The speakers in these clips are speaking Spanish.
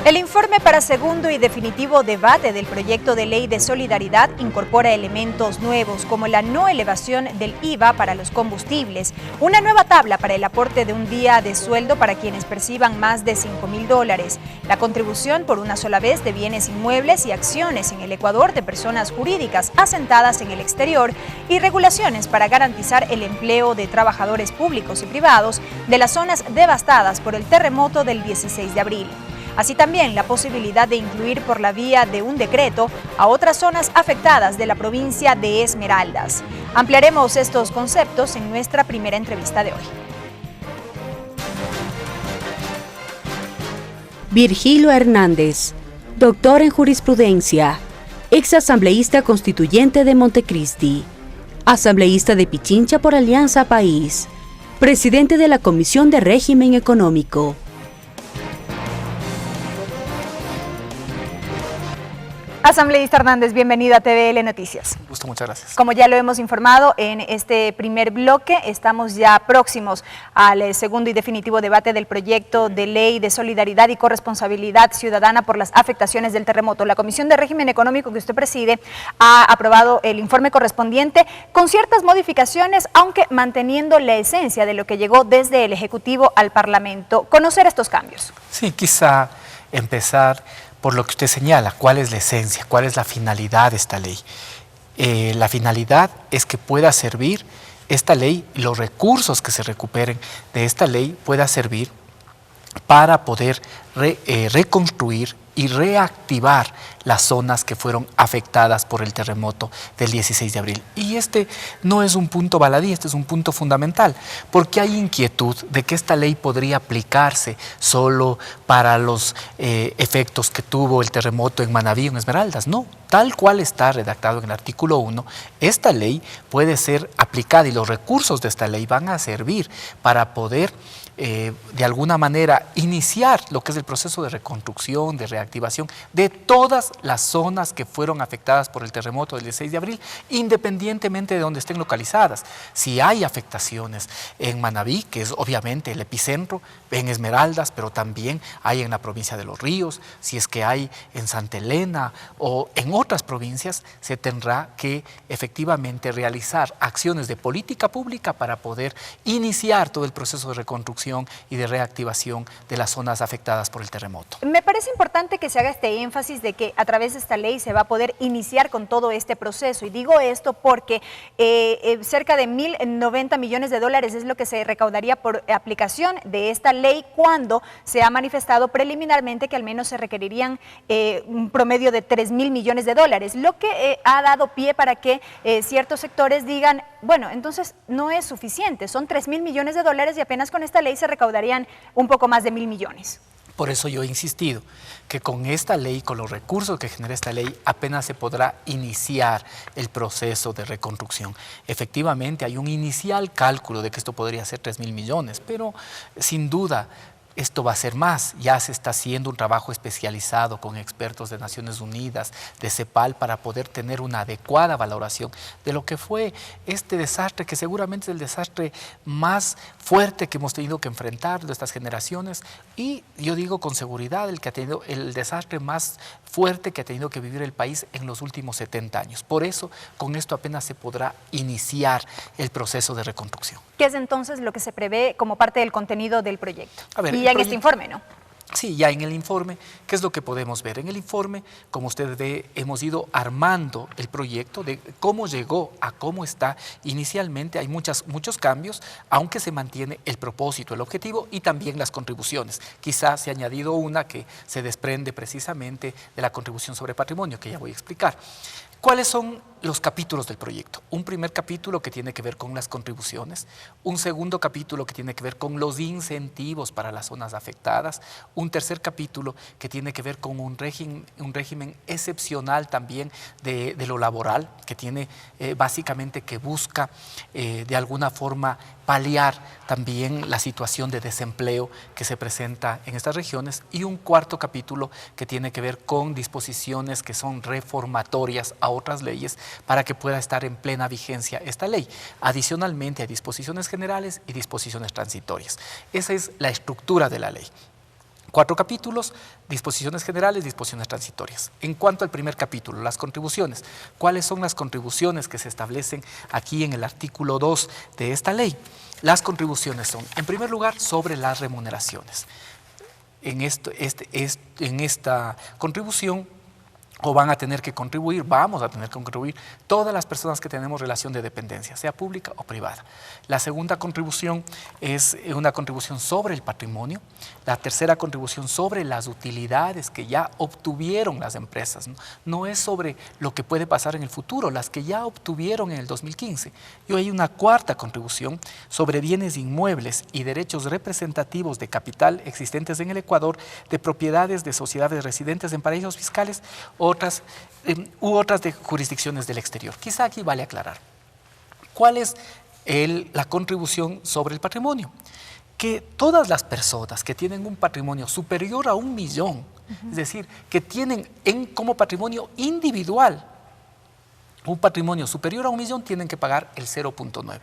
El informe para segundo y definitivo debate del proyecto de ley de solidaridad incorpora elementos nuevos como la no elevación del IVA para los combustibles, una nueva tabla para el aporte de un día de sueldo para quienes perciban más de $5.000, la contribución por una sola vez de bienes inmuebles y acciones en el Ecuador de personas jurídicas asentadas en el exterior y regulaciones para garantizar el empleo de trabajadores públicos y privados de las zonas devastadas por el terremoto del 16 de abril. Así también la posibilidad de incluir por la vía de un decreto a otras zonas afectadas de la provincia de Esmeraldas. Ampliaremos estos conceptos en nuestra primera entrevista de hoy. Virgilio Hernández, doctor en jurisprudencia, ex asambleísta constituyente de Montecristi, asambleísta de Pichincha por Alianza País, presidente de la Comisión de Régimen Económico. Asambleísta Hernández, bienvenido a TVL Noticias. Un gusto, muchas gracias. Como ya lo hemos informado en este primer bloque, estamos ya próximos al segundo y definitivo debate del proyecto de ley de solidaridad y corresponsabilidad ciudadana por las afectaciones del terremoto. La Comisión de Régimen Económico que usted preside ha aprobado el informe correspondiente con ciertas modificaciones, aunque manteniendo la esencia de lo que llegó desde el Ejecutivo al Parlamento. Conocer estos cambios. Sí, quizá empezar por lo que usted señala, cuál es la esencia, cuál es la finalidad de esta ley. La finalidad es que pueda servir esta ley, los recursos que se recuperen de esta ley pueda servir para poder reconstruir y reactivar las zonas que fueron afectadas por el terremoto del 16 de abril. Y este no es un punto baladí, este es un punto fundamental, porque hay inquietud de que esta ley podría aplicarse solo para los efectos que tuvo el terremoto en Manabí o en Esmeraldas. No, tal cual está redactado en el artículo 1, esta ley puede ser aplicada y los recursos de esta ley van a servir para poder de alguna manera iniciar lo que es el proceso de reconstrucción, de reactivación de todas las zonas que fueron afectadas por el terremoto del 16 de abril, independientemente de donde estén localizadas. Si hay afectaciones en Manabí, que es obviamente el epicentro, en Esmeraldas, pero también hay en la provincia de Los Ríos, si es que hay en Santa Elena o en otras provincias, se tendrá que efectivamente realizar acciones de política pública para poder iniciar todo el proceso de reconstrucción y de reactivación de las zonas afectadas por el terremoto. Me parece importante que se haga este énfasis de que a través de esta ley se va a poder iniciar con todo este proceso, y digo esto porque cerca de $1.090 millones es lo que se recaudaría por aplicación de esta ley, cuando se ha manifestado preliminarmente que al menos se requerirían un promedio de $3.000 millones, lo que ha dado pie para que ciertos sectores digan, bueno, entonces no es suficiente, son $3.000 millones y apenas con esta ley se recaudarían un poco más de 1.000 millones. Por eso yo he insistido que con esta ley, con los recursos que genera esta ley, apenas se podrá iniciar el proceso de reconstrucción. Efectivamente, hay un inicial cálculo de que esto podría ser 3.000 millones, pero sin duda esto va a ser más. Ya se está haciendo un trabajo especializado con expertos de Naciones Unidas, de CEPAL, para poder tener una adecuada valoración de lo que fue este desastre, que seguramente es el desastre más fuerte que hemos tenido que enfrentar de estas generaciones, y yo digo con seguridad el que ha tenido el desastre más fuerte que ha tenido que vivir el país en los últimos 70 años. Por eso, con esto apenas se podrá iniciar el proceso de reconstrucción. ¿Qué es entonces lo que se prevé como parte del contenido del proyecto? A ver, y ya en este informe, ¿no? Sí, ya en el informe, ¿qué es lo que podemos ver? En el informe, como usted ve, hemos ido armando el proyecto de cómo llegó a cómo está inicialmente. Hay muchos cambios, aunque se mantiene el propósito, el objetivo y también las contribuciones. Quizás se ha añadido una que se desprende precisamente de la contribución sobre patrimonio, que ya voy a explicar. ¿Cuáles son los capítulos del proyecto? Un primer capítulo que tiene que ver con las contribuciones, un segundo capítulo que tiene que ver con los incentivos para las zonas afectadas, un tercer capítulo que tiene que ver con un régimen excepcional también de lo laboral, que tiene básicamente que busca de alguna forma paliar también la situación de desempleo que se presenta en estas regiones, y un cuarto capítulo que tiene que ver con disposiciones que son reformatorias a otras leyes para que pueda estar en plena vigencia esta ley. Adicionalmente, hay disposiciones generales y disposiciones transitorias. Esa es la estructura de la ley. 4 capítulos, disposiciones generales, disposiciones transitorias. En cuanto al primer capítulo, las contribuciones. ¿Cuáles son las contribuciones que se establecen aquí en el artículo 2 de esta ley? Las contribuciones son, en primer lugar, sobre las remuneraciones. En esta contribución, o van a tener que contribuir, vamos a tener que contribuir todas las personas que tenemos relación de dependencia, sea pública o privada. La segunda contribución es una contribución sobre el patrimonio. La tercera contribución sobre las utilidades que ya obtuvieron las empresas. No es sobre lo que puede pasar en el futuro, las que ya obtuvieron en el 2015. Y hay una cuarta contribución sobre bienes inmuebles y derechos representativos de capital existentes en el Ecuador, de propiedades de sociedades residentes en paraísos fiscales u otras de jurisdicciones del exterior. Quizá aquí vale aclarar. ¿Cuál es la contribución sobre el patrimonio? Que todas las personas que tienen un patrimonio superior a 1 millón, es decir, que tienen como patrimonio individual un patrimonio superior a 1 millón, tienen que pagar el 0.9.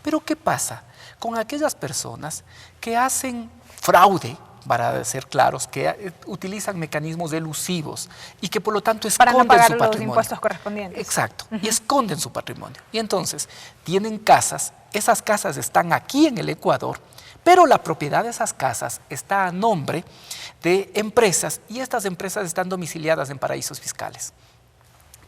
Pero ¿qué pasa con aquellas personas que hacen fraude, para ser claros, que utilizan mecanismos elusivos y que por lo tanto esconden para no pagar su patrimonio? los impuestos correspondientes. Exacto, y esconden su patrimonio. Y entonces tienen casas, esas casas están aquí en el Ecuador, pero la propiedad de esas casas está a nombre de empresas y estas empresas están domiciliadas en paraísos fiscales.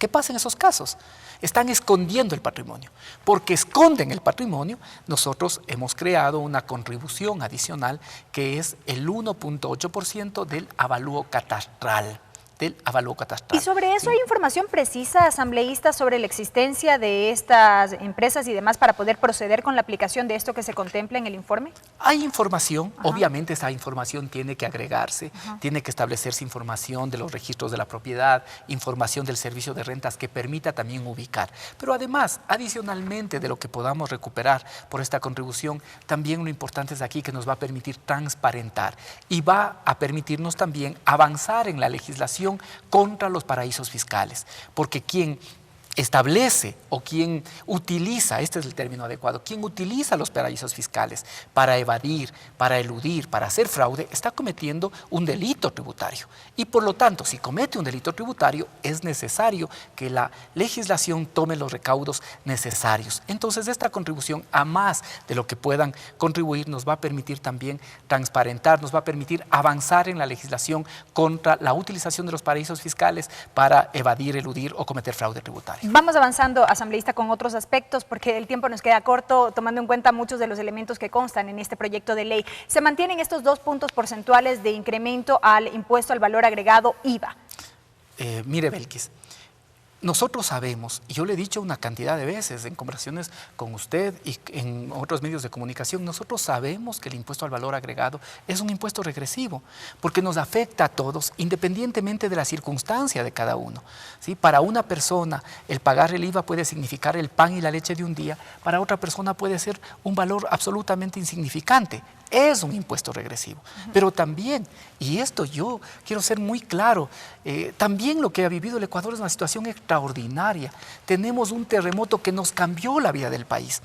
¿Qué pasa en esos casos? Están escondiendo el patrimonio. Porque esconden el patrimonio, nosotros hemos creado una contribución adicional que es el 1.8% del avalúo catastral. Y sobre eso, ¿sí hay información precisa, asambleísta, sobre la existencia de estas empresas y demás para poder proceder con la aplicación de esto que se contempla en el informe? Hay información, obviamente esa información tiene que agregarse, tiene que establecerse información de los registros de la propiedad, información del servicio de rentas que permita también ubicar. Pero además, adicionalmente de lo que podamos recuperar por esta contribución, también lo importante es aquí que nos va a permitir transparentar y va a permitirnos también avanzar en la legislación contra los paraísos fiscales, porque quien establece o quien utiliza, este es el término adecuado, quien utiliza los paraísos fiscales para evadir, para eludir, para hacer fraude, está cometiendo un delito tributario. Y por lo tanto, si comete un delito tributario, es necesario que la legislación tome los recaudos necesarios. Entonces, esta contribución, a más de lo que puedan contribuir, nos va a permitir también transparentar, nos va a permitir avanzar en la legislación contra la utilización de los paraísos fiscales para evadir, eludir o cometer fraude tributario. Vamos avanzando, asambleísta, con otros aspectos, porque el tiempo nos queda corto, tomando en cuenta muchos de los elementos que constan en este proyecto de ley. Se mantienen estos 2 puntos porcentuales de incremento al impuesto al valor agregado IVA. Mire, Belkis, nosotros sabemos, y yo le he dicho una cantidad de veces en conversaciones con usted y en otros medios de comunicación, nosotros sabemos que el impuesto al valor agregado es un impuesto regresivo, porque nos afecta a todos, independientemente de la circunstancia de cada uno. ¿Sí? Para una persona, el pagar el IVA puede significar el pan y la leche de un día, para otra persona puede ser un valor absolutamente insignificante. Es un impuesto regresivo, pero también, y esto yo quiero ser muy claro, también lo que ha vivido el Ecuador es una situación extraordinaria. Tenemos un terremoto que nos cambió la vida del país.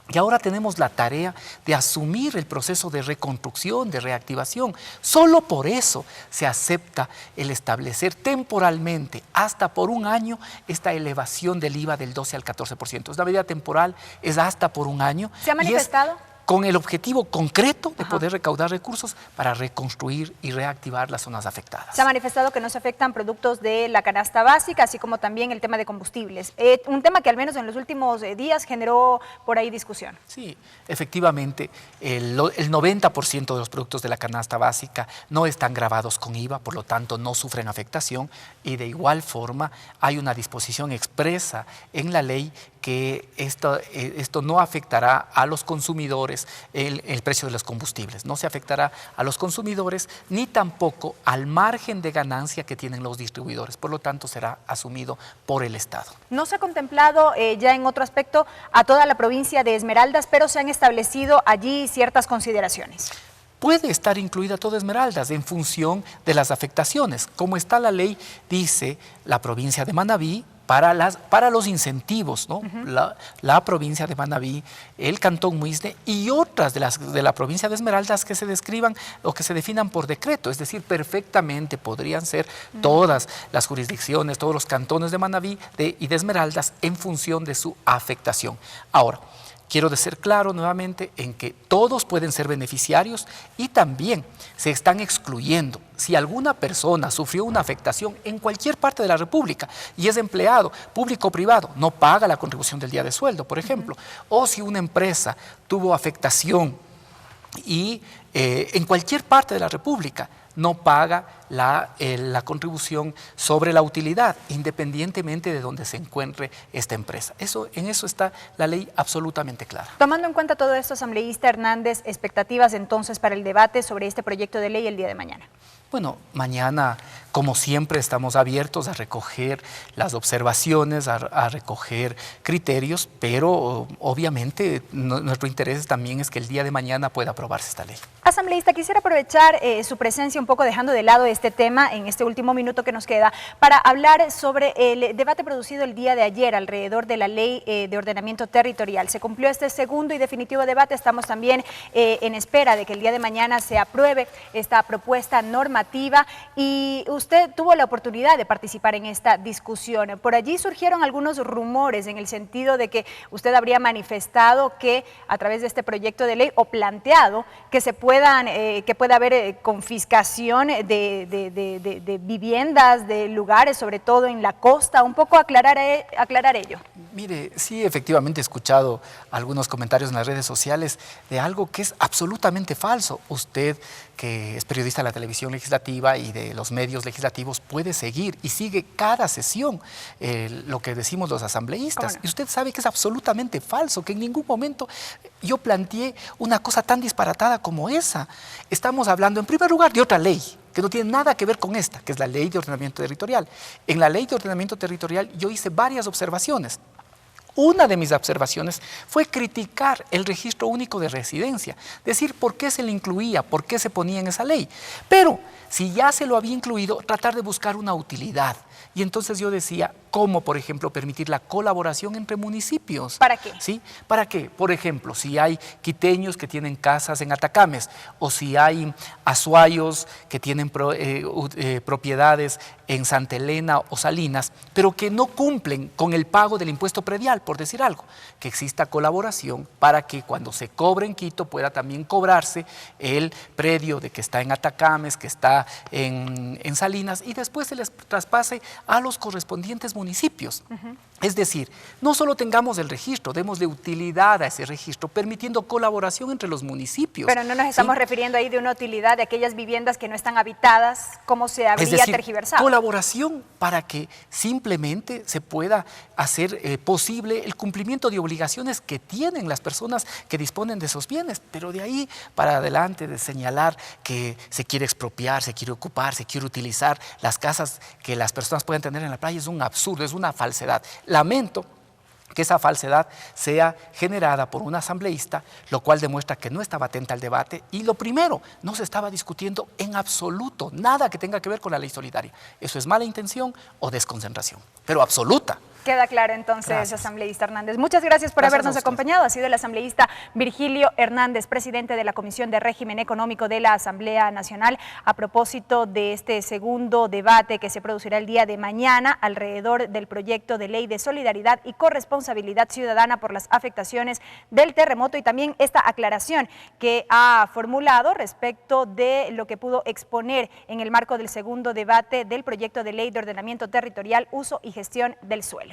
Y ahora tenemos la tarea de asumir el proceso de reconstrucción, de reactivación. Solo por eso se acepta el establecer temporalmente, hasta por 1 año, esta elevación del IVA del 12 al 14%. Es una medida temporal, es hasta por 1 año. ¿Se ha manifestado? Con el objetivo concreto de poder recaudar recursos para reconstruir y reactivar las zonas afectadas. Se ha manifestado que no se afectan productos de la canasta básica, así como también el tema de combustibles. Un tema que al menos en los últimos días generó por ahí discusión. Sí, efectivamente, el 90% de los productos de la canasta básica no están gravados con IVA, por lo tanto no sufren afectación, y de igual forma hay una disposición expresa en la ley que esto no afectará a los consumidores el precio de los combustibles, no se afectará a los consumidores ni tampoco al margen de ganancia que tienen los distribuidores, por lo tanto será asumido por el Estado. No se ha contemplado ya en otro aspecto a toda la provincia de Esmeraldas, pero se han establecido allí ciertas consideraciones. Puede estar incluida toda Esmeraldas en función de las afectaciones. Como está la ley, dice la provincia de Manabí, para los incentivos, ¿no? La provincia de Manabí, el Cantón Muisne y otras de la provincia de Esmeraldas que se describan o que se definan por decreto, es decir, perfectamente podrían ser todas las jurisdicciones, todos los cantones de Manabí y de Esmeraldas en función de su afectación. Ahora, quiero ser claro nuevamente en que todos pueden ser beneficiarios y también se están excluyendo. Si alguna persona sufrió una afectación en cualquier parte de la República y es empleado público o privado, no paga la contribución del día de sueldo, por ejemplo, o si una empresa tuvo afectación y en cualquier parte de la República, no paga la contribución sobre la utilidad, independientemente de donde se encuentre esta empresa. En eso está la ley absolutamente clara. Tomando en cuenta todo esto, asambleísta Hernández, expectativas entonces para el debate sobre este proyecto de ley el día de mañana. Bueno, mañana, como siempre, estamos abiertos a recoger las observaciones, a recoger criterios, pero obviamente nuestro interés también es que el día de mañana pueda aprobarse esta ley. Asambleísta, quisiera aprovechar su presencia un poco dejando de lado este tema en este último minuto que nos queda para hablar sobre el debate producido el día de ayer alrededor de la ley de ordenamiento territorial. Se cumplió este segundo y definitivo debate, estamos también en espera de que el día de mañana se apruebe esta propuesta normativa y usted tuvo la oportunidad de participar en esta discusión. Por allí surgieron algunos rumores en el sentido de que usted habría manifestado que a través de este proyecto de ley o planteado que que pueda haber confiscación de viviendas, de lugares, sobre todo en la costa. Un poco aclarar ello. Mire, sí, efectivamente he escuchado algunos comentarios en las redes sociales de algo que es absolutamente falso. Usted, que es periodista de la televisión legislativa y de los medios legislativos, puede seguir y sigue cada sesión lo que decimos los asambleístas. Y usted sabe que es absolutamente falso, que en ningún momento yo planteé una cosa tan disparatada como esa. Estamos hablando, en primer lugar, de otra ley que no tiene nada que ver con esta, que es la Ley de Ordenamiento Territorial. En la Ley de Ordenamiento Territorial yo hice varias observaciones. Una de mis observaciones fue criticar el registro único de residencia, decir por qué se le incluía, por qué se ponía en esa ley. Pero si ya se lo había incluido, tratar de buscar una utilidad. Y entonces yo decía, ¿cómo, por ejemplo, permitir la colaboración entre municipios? ¿Para qué? ¿Sí? ¿Para qué? Por ejemplo, si hay quiteños que tienen casas en Atacames, o si hay azuayos que tienen propiedades en Santa Elena o Salinas, pero que no cumplen con el pago del impuesto predial, por decir algo, que exista colaboración para que cuando se cobre en Quito pueda también cobrarse el predio de que está en Atacames, que está en Salinas, y después se les traspase a los correspondientes municipios. Es decir, no solo tengamos el registro, démosle utilidad a ese registro, permitiendo colaboración entre los municipios. Pero no nos estamos refiriendo ahí de una utilidad de aquellas viviendas que no están habitadas, ¿cómo se habría tergiversado? Colaboración para que simplemente se pueda hacer posible el cumplimiento de obligaciones que tienen las personas que disponen de esos bienes. Pero de ahí para adelante de señalar que se quiere expropiar, se quiere ocupar, se quiere utilizar las casas que las personas pueden tener en la playa es un absurdo, es una falsedad. Lamento que esa falsedad sea generada por un asambleísta, lo cual demuestra que no estaba atenta al debate y lo primero, no se estaba discutiendo en absoluto nada que tenga que ver con la ley solidaria. Eso es mala intención o desconcentración, pero absoluta. Queda claro entonces, asambleísta Hernández. Muchas gracias por habernos acompañado. Ha sido el asambleísta Virgilio Hernández, presidente de la Comisión de Régimen Económico de la Asamblea Nacional, a propósito de este segundo debate que se producirá el día de mañana alrededor del proyecto de ley de solidaridad y corresponsabilidad ciudadana por las afectaciones del terremoto y también esta aclaración que ha formulado respecto de lo que pudo exponer en el marco del segundo debate del proyecto de ley de ordenamiento territorial, uso y gestión del suelo.